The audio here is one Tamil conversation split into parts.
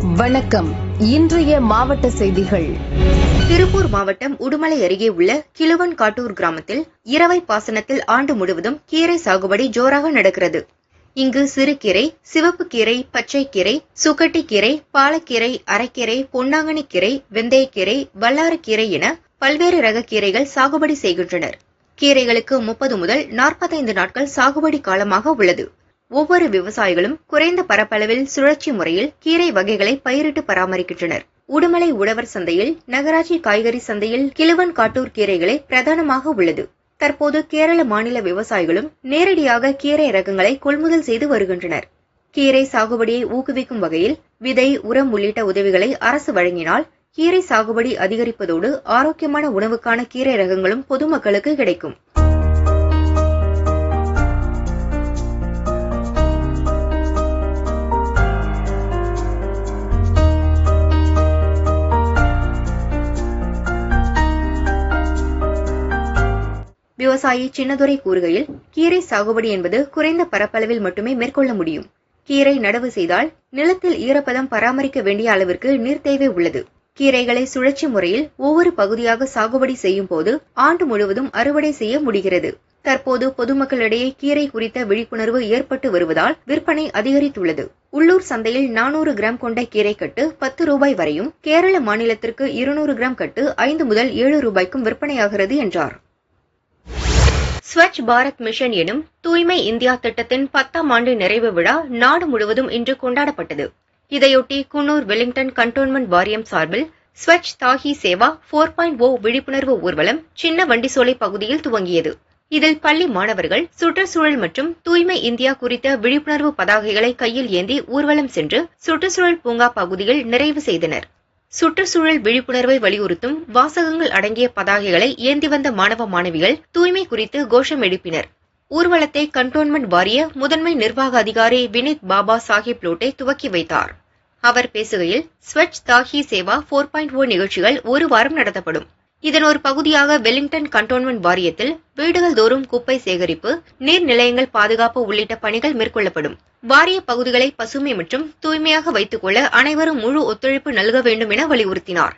வணக்கம். இன்றைய மாவட்ட செய்திகள். திருப்பூர் மாவட்டம் உடுமலை அருகே உள்ள கிழுவன்காட்டூர் கிராமத்தில் இரவை பாசனத்தில் ஆண்டு முழுவதும் கீரை சாகுபடி ஜோராக நடக்கிறது. இங்கு சிறுகீரை, சிவப்பு கீரை, பச்சைக்கீரை, சுக்கட்டிக்கீரை, பாலக்கீரை, அரைக்கீரை, பொன்னாங்கண்ணி கீரை, வெந்தயக்கீரை, வல்லாரக்கீரை என பல்வேறு ரக கீரைகள் சாகுபடி செய்கின்றனர். கீரைகளுக்கு 30 முதல் 45 நாட்கள் சாகுபடி காலமாக உள்ளது. ஒவ்வொரு விவசாயிகளும் குறைந்த பரப்பளவில் சுழற்சி முறையில் கீரை வகைகளை பயிரிட்டு பராமரிக்கின்றனர். உடுமலை உழவர் சந்தையில், நகராட்சி காய்கறி சந்தையில் கிழுவன்காட்டூர் கீரைகளை பிரதானமாக உள்ளது. தற்போது கேரள மாநில விவசாயிகளும் நேரடியாக கீரை ரகங்களை கொள்முதல் செய்து வருகின்றனர். கீரை சாகுபடியை ஊக்குவிக்கும் வகையில் விதை, உரம் உள்ளிட்ட உதவிகளை அரசு வழங்கினால் கீரை சாகுபடி அதிகரிப்பதோடு ஆரோக்கியமான உணவுக்கான கீரை ரகங்களும் பொதுமக்களுக்கு கிடைக்கும். விவசாயி சின்னதுரை கூறுகையில், கீரை சாகுபடி என்பது குறைந்த பரப்பளவில் மட்டுமே மேற்கொள்ள முடியும். கீரை நடவு செய்தால் நிலத்தில் ஈரப்பதம் பராமரிக்க வேண்டிய அளவிற்கு நீர் தேவை உள்ளது. கீரைகளை சுழற்சி முறையில் ஒவ்வொரு பகுதியாக சாகுபடி செய்யும் போது ஆண்டு முழுவதும் அறுவடை செய்ய முடிகிறது. தற்போது பொதுமக்களிடையே கீரை குறித்த விழிப்புணர்வு ஏற்பட்டு வருவதால் விற்பனை அதிகரித்துள்ளது. உள்ளூர் சந்தையில் 400 கிராம் கொண்ட கீரை கட்டு 10 ரூபாய் வரையும், கேரள மாநிலத்திற்கு 200 கிராம் கட்டு 5 முதல் 7 ரூபாய்க்கும் விற்பனையாகிறது என்றார். ஸ்வச் பாரத் மிஷன் எனும் தூய்மை இந்தியா திட்டத்தின் 10ஆம் ஆண்டு நிறைவு விழா நாடு முழுவதும் இன்று கொண்டாடப்பட்டது. இதையொட்டி குன்னூர் வெலிங்டன் கண்டோன்மெண்ட் வாரியம் சார்பில் ஸ்வச் தாஹி சேவா 4.0 விழிப்புணர்வு ஊர்வலம் சின்ன வண்டிசோலை பகுதியில் துவங்கியது. இதில் பள்ளி மாணவர்கள் சுற்றுச்சூழல் மற்றும் தூய்மை இந்தியா குறித்த விழிப்புணர்வு பதாகைகளை கையில் ஏந்தி ஊர்வலம் சென்று சுற்றுச்சூழல் பூங்கா பகுதியில் நிறைவு செய்தனர். சுற்றுச்சூழல் விழிப்புணர்வை வலியுறுத்தும் வாசகங்கள் அடங்கிய பதாகைகளை ஏந்தி வந்த மாணவ மாணவிகள் தூய்மை குறித்து கோஷம் எழுப்பினர். ஊர்வலத்தை கண்டோன்மெண்ட் வாரிய முதன்மை நிர்வாக அதிகாரி வினித் பாபா சாஹிப் லோட்டே துவக்கி வைத்தார். அவர் பேசுகையில், ஸ்வச் தாஹி சேவா 4.0 நிகழ்ச்சிகள் ஒரு வாரம் நடத்தப்படும். இதன் ஒரு பகுதியாக வெலிங்டன் கண்டோன்மெண்ட் வாரியத்தில் வீடுகள் தோறும் குப்பை சேகரிப்பு, நீர்நிலையங்கள் பாதுகாப்பு உள்ளிட்ட பணிகள் மேற்கொள்ளப்படும். வாரிய பகுதிகளை பசுமை மற்றும் தூய்மையாக வைத்துக் கொள்ள அனைவரும் முழு ஒத்துழைப்பு நல்க வேண்டும் என வலியுறுத்தினார்.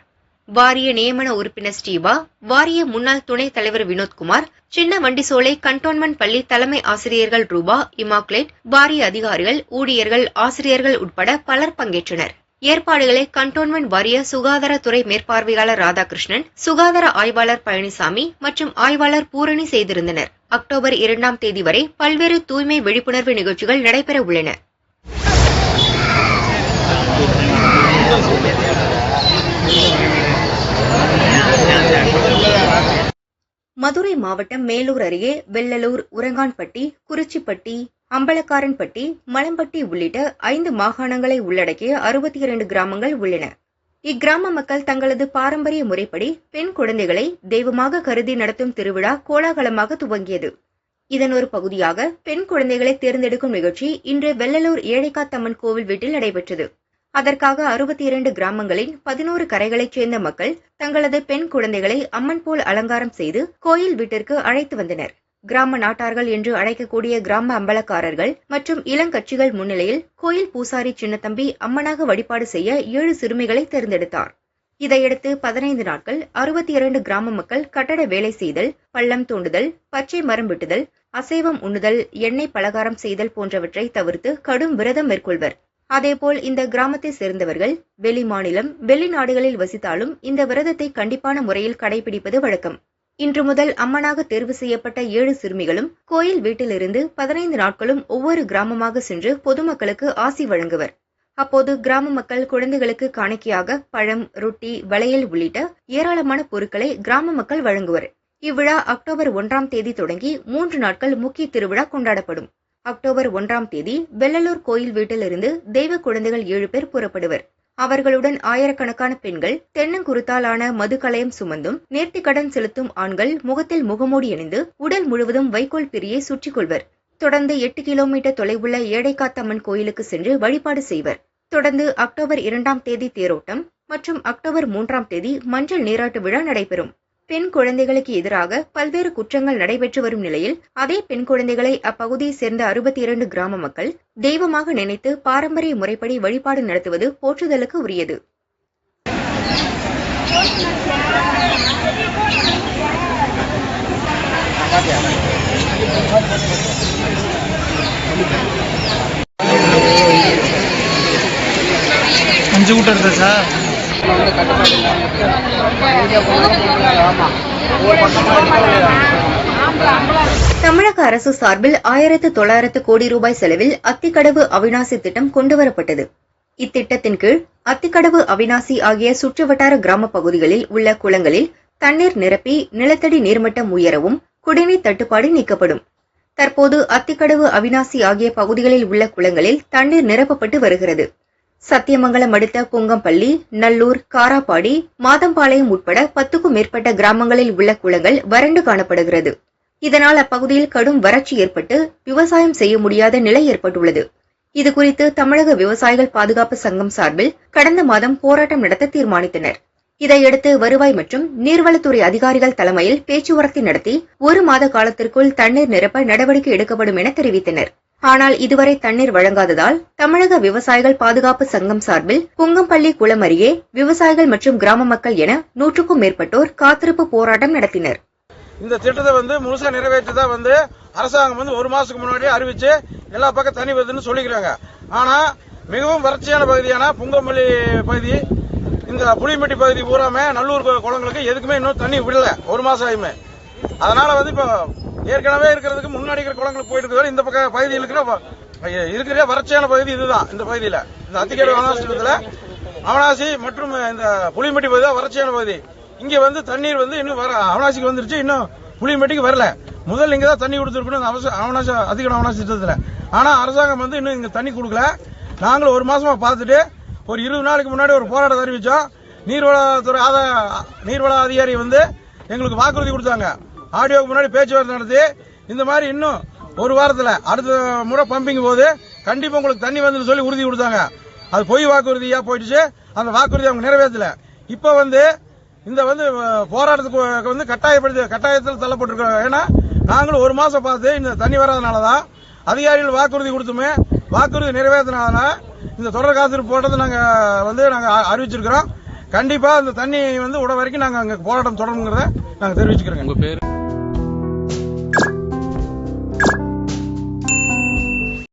வாரிய நியமன உறுப்பினர் ஸ்டீபா, வாரிய முன்னாள் துணைத் தலைவர் வினோத்குமார், சின்ன வண்டிசோலை கண்டோன்மெண்ட் பள்ளி தலைமை ஆசிரியர்கள் ரூபா, இமாக்லேட், வாரிய அதிகாரிகள், ஊழியர்கள், ஆசிரியர்கள் உட்பட பலர் பங்கேற்றனர். ஏற்பாடுகளை கண்டோன்மெண்ட் வாரிய சுகாதாரத்துறை மேற்பார்வையாளர் ராதாகிருஷ்ணன், சுகாதார ஆய்வாளர் பழனிசாமி மற்றும் ஆய்வாளர் பூரணி செய்திருந்தனர். அக்டோபர் 2ஆம் தேதி வரை பல்வேறு தூய்மை விழிப்புணர்வு நிகழ்ச்சிகள் நடைபெற உள்ளன. மதுரை மாவட்டம் மேலூர் அருகே வெள்ளலூர், உரங்கான்பட்டி, குறிச்சிப்பட்டி, அம்பலக்காரன்பட்டி, மலம்பட்டி உள்ளிட்ட 5 மாகாணங்களை உள்ளடக்கிய 62 கிராமங்கள் உள்ளன. இக்கிராம மக்கள் தங்களது பாரம்பரிய முறைப்படி பெண் குழந்தைகளை தெய்வமாக கருதி நடத்தும் திருவிழா கோலாகலமாக துவங்கியது. இதன் ஒரு பகுதியாக பெண் குழந்தைகளை தேர்ந்தெடுக்கும் நிகழ்ச்சி இன்று வெள்ளலூர் ஏழைக்காத்தம்மன் கோவில் வீட்டில் நடைபெற்றது. அதற்காக 62 கிராமங்களின் 11 கரைகளைச் சேர்ந்த மக்கள் தங்களது பெண் குழந்தைகளை அம்மன் போல் அலங்காரம் செய்து கோயில் வீட்டிற்கு அழைத்து வந்தனர். கிராம நாட்டார்கள் என்று அழைக்கக்கூடிய கிராம அம்பலக்காரர்கள் மற்றும் இளங்கட்சிகள் முன்னிலையில் கோயில் பூசாரி சின்னத்தம்பி அம்மனாக வழிபாடு செய்ய 7 சிறுமிகளை தேர்ந்தெடுத்தார். இதையடுத்து 15 நாட்கள் 62 கிராம மக்கள் கட்டட வேலை செய்தல், பள்ளம் தோண்டுதல், பச்சை மரம் வெட்டுதல், அசைவம் உண்ணுதல், எண்ணெய் பலகாரம் செய்தல் போன்றவற்றை தவிர்த்து கடும் விரதம் மேற்கொள்வர். அதேபோல் இந்த கிராமத்தை சேர்ந்தவர்கள் வெளி மாநிலம், வெளிநாடுகளில் வசித்தாலும் இந்த விரதத்தை கண்டிப்பான முறையில் கடைபிடிப்பது வழக்கம். இன்று முதல் அம்மனாக தேர்வு செய்யப்பட்ட 7 சிறுமிகளும் கோயில் வீட்டிலிருந்து 15 நாட்களும் ஒவ்வொரு கிராமமாக சென்று பொதுமக்களுக்கு ஆசி வழங்குவர். அப்போது கிராம மக்கள் குழந்தைகளுக்கு காணிக்கையாக பழம், ரொட்டி, வளையல் உள்ளிட்ட ஏராளமான பொருட்களை கிராம மக்கள் வழங்குவர். இவ்விழா அக்டோபர் 1ஆம் தேதி தொடங்கி 3 நாட்கள் முக்கிய திருவிழா கொண்டாடப்படும். அக்டோபர் 1ஆம் தேதி வெள்ளலூர் கோயில் வீட்டிலிருந்து தெய்வ குழந்தைகள் 7 பேர் புறப்படுவர். அவர்களுடன் ஆயிரக்கணக்கான பெண்கள் தென்னங்குருத்தாலான மதுக்கலயம் சுமந்தும், நேர்த்திக்கடன் செலுத்தும் ஆண்கள் முகத்தில் முகமூடி அணிந்து உடல் முழுவதும் வைக்கோல் பிரியை சுற்றிக் கொள்வர். தொடர்ந்து 8 கிலோமீட்டர் தொலைவுள்ள ஏழைக்காத்தம்மன் கோயிலுக்கு சென்று வழிபாடு செய்வர். தொடர்ந்து அக்டோபர் 2ஆம் தேதி தேரோட்டம் மற்றும் அக்டோபர் 3ஆம் தேதி மஞ்சள் நீராட்டு விழா நடைபெறும். பெண் குழந்தைகளுக்கு எதிராக பல்வேறு குற்றங்கள் நடைபெற்று வரும் நிலையில் அதே பெண் குழந்தைகளை அப்பகுதியைச் சேர்ந்த 62 கிராம மக்கள் தெய்வமாக நினைத்து பாரம்பரிய முறைப்படி வழிபாடு நடத்துவது போற்றுதலுக்கு உரியது. அஞ்சு கூட்டம் எடுத்தா சார் தமிழக அரசு சார்பில் 1900 கோடி ரூபாய் செலவில் அத்திக்கடவு அவிநாசி திட்டம் கொண்டுவரப்பட்டது. இத்திட்டத்தின் கீழ் அத்திக்கடவு அவிநாசி ஆகிய சுற்றுவட்டார கிராம பகுதிகளில் உள்ள குளங்களில் தண்ணீர் நிரப்பி நிலத்தடி நீர்மட்டம் உயரவும் குடிநீர் தட்டுப்பாடு நீக்கப்படும். தற்போது அத்திக்கடவு அவிநாசி ஆகிய பகுதிகளில் உள்ள குளங்களில் தண்ணீர் நிரப்பப்பட்டு வருகிறது. சத்தியமங்கலம் அடுத்த புங்கம்பள்ளி, நல்லூர், காராப்பாடி, மாதம்பாளையம் உட்பட 10க்கும் மேற்பட்ட கிராமங்களில் உள்ள குளங்கள் வறண்டு காணப்படுகிறது. இதனால் அப்பகுதியில் கடும் வறட்சி ஏற்பட்டு விவசாயம் செய்ய முடியாத நிலை ஏற்பட்டுள்ளது. இதுகுறித்து தமிழக விவசாயிகள் பாதுகாப்பு சங்கம் சார்பில் கடந்த மாதம் போராட்டம் நடத்த தீர்மானித்தனர். இதையடுத்து வருவாய் மற்றும் நீர்வளத்துறை அதிகாரிகள் தலைமையில் பேச்சுவார்த்தை நடத்தி 1 மாத காலத்திற்குள் தண்ணீர் நிரப்ப நடவடிக்கை எடுக்கப்படும் என தெரிவித்தனர். ஆனால் இதுவரை தண்ணீர் வழங்காததால் தமிழக விவசாயிகள் பாதுகாப்பு சங்கம் சார்பில் புங்கம்பள்ளி குளம் அருகே விவசாயிகள் மற்றும் கிராம மக்கள் என 100க்கும் மேற்பட்டோர் காத்திருப்பு போராட்டம் நடத்தினர். இந்த திட்டத்தை முழுசா நிறைவேற்றதா அரசாங்கம் 1 மாசத்துக்கு முன்னாடி அறிவிச்சு எல்லா பக்கம் தண்ணி வருதுன்னு சொல்லிக்கிறாங்க. ஆனா மிகவும் வறட்சியான பகுதியான புங்கம்பள்ளி பகுதி, இந்த புளியம்பட்டி பகுதி பூராமே நல்லூர் குளங்களுக்கு எதுக்குமே இன்னும் தண்ணி விடல 1 மாசம் ஆயுமே. அதனால இப்போ ஏற்கனவே இருக்கிறதுக்கு முன்னாடி இருக்கிற குளங்களுக்கு போயிட்டு இருக்க இந்த பக்க பகுதியில் இருக்கிற வறட்சியான பகுதி இதுதான். இந்த பகுதியில் இந்த அத்திக்கடவு அவிநாசில அவனாசி மற்றும் இந்த புளியம்பட்டி பகுதி தான் வறட்சியான பகுதி. இங்க தண்ணீர் இன்னும் அவனாசிக்கு வந்துருச்சு, இன்னும் புளியம்பட்டிக்கு வரல. முதல்ல இங்கதான் தண்ணி கொடுத்துருக்கணும் அவனாசி அத்திக்கடவு அவனாசி திட்டத்தில். ஆனா அரசாங்கம் இன்னும் இங்க தண்ணி கொடுக்கல. நாங்களும் 1 மாசமா பார்த்துட்டு ஒரு 20 நாளைக்கு முன்னாடி ஒரு போராட்டம் அறிவிச்சோம். நீர்வள அதிகாரி எங்களுக்கு வாக்குறுதி கொடுத்தாங்க. ஆடியோக்கு முன்னாடி பேச்சுவார்த்தை நடத்தி இந்த மாதிரி இன்னும் 1 வாரத்தில் அடுத்த முறை பம்பிங் போது கண்டிப்பா உங்களுக்கு தண்ணி வந்து சொல்லி உறுதி கொடுத்தாங்க. அது பொய் வாக்குறுதியா போயிடுச்சு. அந்த வாக்குறுதி அவங்க நிறைவேற்றல. இப்ப இந்த போராட்டத்துக்கு கட்டாயத்தில் தள்ளப்பட்டிருக்கோம். ஏன்னா நாங்களும் 1 மாசம் பார்த்து இந்த தண்ணி வராதனாலதான் அதிகாரிகள் வாக்குறுதி கொடுத்துமே வாக்குறுதி நிறைவேற்றினால இந்த தொடர் காத்திருப்பு போட்டதை நாங்க அறிவிச்சிருக்கிறோம். கண்டிப்பா இந்த தண்ணி உட வரைக்கும் நாங்க அங்க போராட்டம் தொடருங்கிறத நாங்க தெரிவிச்சுக்கிறோம். உங்க பேர்?